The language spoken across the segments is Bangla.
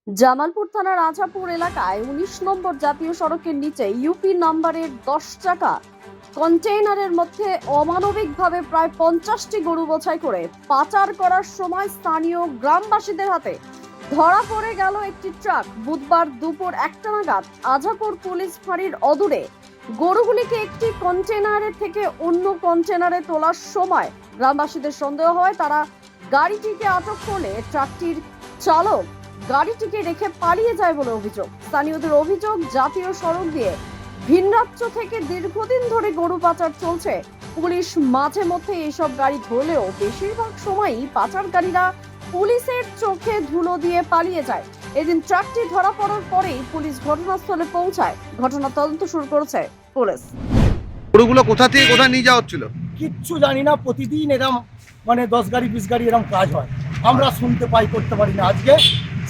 জামালপুর থানার আজাপুর এলাকায় ১৯ নম্বর জাতীয় সড়কের নিচে ইউপি নাম্বারের ১০ চাকা কন্টেইনারের মধ্যে অমানবিকভাবে প্রায় ৫০টি গরু বোঝাই করে পাচার করার সময় স্থানীয় গ্রামবাসীদের হাতে ধরা পড়ে গেল একটি ট্রাক। বুধবার দুপুর ১টা নাগাদ আজাপুর পুলিশ ফাঁড়ির অদূরে গরুগুলিকে একটি কন্টেইনারে থেকে অন্য কন্টেইনারে তোলার সময় গ্রামবাসীদের সন্দেহ হয়, তারা গাড়িটিকে আটক করলে ট্রাকটির চালক গাড়িটিকে রেখে পালিয়ে যায় বলে অভিযোগ। স্থানীয়দের অভিযোগ, জাতীয় সড়ক দিয়ে ভিন রাজ্য থেকে দীর্ঘদিন ধরে গরু পাচার চলছে। পুলিশ মাঝে মধ্যে এইসব গাড়ি ধরলেও বেশিরভাগ সময়ই পাচারকারীরা পুলিশের চোখে ধুলো দিয়ে পালিয়ে যায়। এদিন ট্রাকটি ধরা পড়ার পরেই পুলিশ ঘটনাস্থলে পৌঁছায়। ঘটনা তদন্ত শুরু করেছে পুলিশ। গরুগুলো কোথা থেকে কোথায় নিয়ে যাওয়া হচ্ছিল কিচ্ছু জানি না। প্রতিদিন এরকম 10 গাড়ি 20 গাড়ি এরকম কাজ হয়, আমরা শুনতে পাই, করতে পারি না। আজকে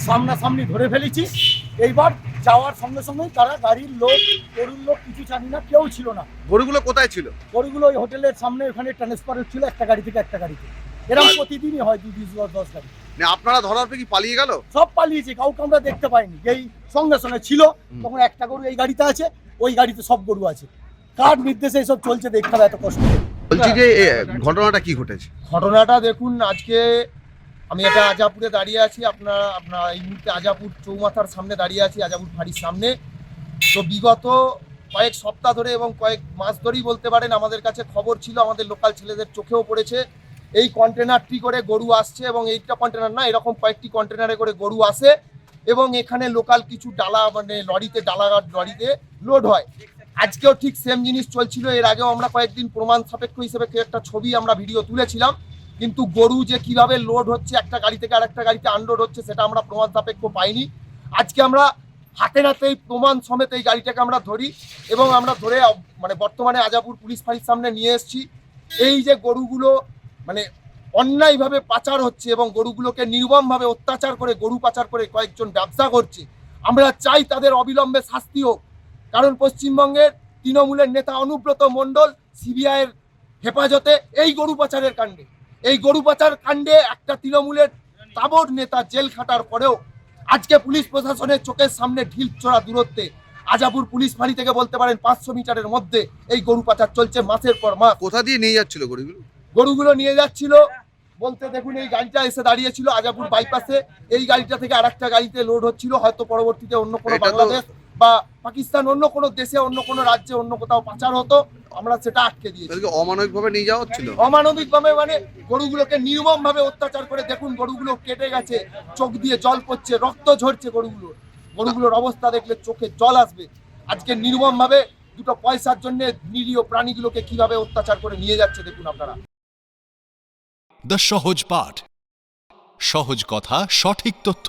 সামনাসামনি ধরে ফেলেছি। এইবার যাওয়ার সঙ্গে সঙ্গেই তারা গাড়ির লোক, গরুর লোক কিছু জানি না, কেউ ছিল না। গরুগুলো কোথায় ছিল? গরুগুলো ওই হোটেলের সামনে ওখানে ট্রান্সফার হচ্ছিল একটা গাড়ি থেকে একটা গাড়িতে। এরকম প্রতিদিনই হয়, 10 গাড়ি। আপনারা ধরার পর কি পালিয়ে গেল? সব পালিয়েছে, কাউকে আমরা দেখতে পাইনি। এই সঙ্গে সঙ্গে ছিল তখন একটা গরু এই গাড়িতে আছে, ওই গাড়িতে সব গরু আছে। কার নির্দেশে এসব চলছে দেখতে হবে এত কষ্ট। বলছি যে ঘটনাটা কি ঘটেছে? ঘটনাটা দেখুন, আজকে আমি এটা আজাপুরে দাঁড়িয়ে আছি। আপনার এই মুহূর্তে আজাপুর চৌমাথার সামনে দাঁড়িয়ে আছি, আজাপুর ফাঁড়ির সামনে। তো বিগত কয়েক সপ্তাহ ধরে এবং কয়েক মাস ধরেই বলতে পারেন আমাদের কাছে খবর ছিল, আমাদের লোকাল ছেলেদের চোখেও পড়েছে, এই কন্টেনারটি করে গরু আসছে। এবং এইটা কন্টেনার না, এরকম কয়েকটি কন্টেনারে করে গরু আসে এবং এখানে লোকাল কিছু ডালা লরিতে লোড হয়। আজকেও ঠিক সেম জিনিস চলছিল। এর আগেও আমরা কয়েকদিন প্রমাণ সাপেক্ষ হিসেবে একটা ছবি আমরা ভিডিও তুলেছিলাম, কিন্তু গরু যে কিভাবে লোড হচ্ছে একটা গাড়ি থেকে আরেকটা গাড়িতে আনলোড হচ্ছে সেটা আমরা প্রমাণ সাপেক্ষ পাইনি। আজকে আমরা হাতে নাতে এই প্রমাণ সমেত এই গাড়িটাকে আমরা ধরি এবং আমরা ধরে বর্তমানে আজাপুর পুলিশ ফাঁড়ির সামনে নিয়ে এসেছি। এই যে গরুগুলো অন্যায়ভাবে পাচার হচ্ছে এবং গরুগুলোকে নির্মমভাবে অত্যাচার করে গরু পাচার করে কয়েকজন ব্যবসা করছে, আমরা চাই তাদের অবিলম্বে শাস্তি হোক। কারণ পশ্চিমবঙ্গের তৃণমূলের নেতা অনুব্রত মণ্ডল সিবিআইয়ের হেফাজতে এই গরু পাচারের কাণ্ডে একটা তৃণমূলের তাবড় নেতা জেল খাটার পরেও আজকে পুলিশ প্রশাসনের চোখের সামনে ঢিল ছোড়া দূরত্বে আজাপুর পুলিশ ফাঁড়ি থেকে বলতে পারেন 500 মিটারের মধ্যে এই গরু পাচার চলছে মাসের পর মাস। কোথা দিয়ে নিয়ে যাচ্ছিল গরুগুলো নিয়ে যাচ্ছিল বলতে দেখুন, এই গাড়িটা এসে দাঁড়িয়েছিল আজাপুর বাইপাসে, এই গাড়িটা থেকে আরেকটা গাড়িতে লোড হচ্ছিল। হয়তো পরবর্তীতে অন্য কোনো বাংলাদেশ বা পাকিস্তান, অন্য কোনো দেশে, অন্য কোনো রাজ্যে, অন্য কোথাও পাচার হতো, আমরা সেটা আটকে দিয়েছি। অমানবিকভাবে নিয়ে যাওয়া হচ্ছিল। অমানবিকভাবে গরুগুলোকে নির্মমভাবে অত্যাচার করে দেখুন, গরুগুলো কেটে গেছে, চোখ দিয়ে জল পড়ছে, রক্ত ঝরছে। গরুগুলোর অবস্থা দেখলে চোখে জল আসবে। আজকে নির্মমভাবে দুটো পয়সার জন্য নিরীহ প্রাণীগুলোকে কিভাবে অত্যাচার করে নিয়ে যাচ্ছে দেখুন আপনারা। দ্য সহজ পাঠ, সহজ কথা, সঠিক তথ্য।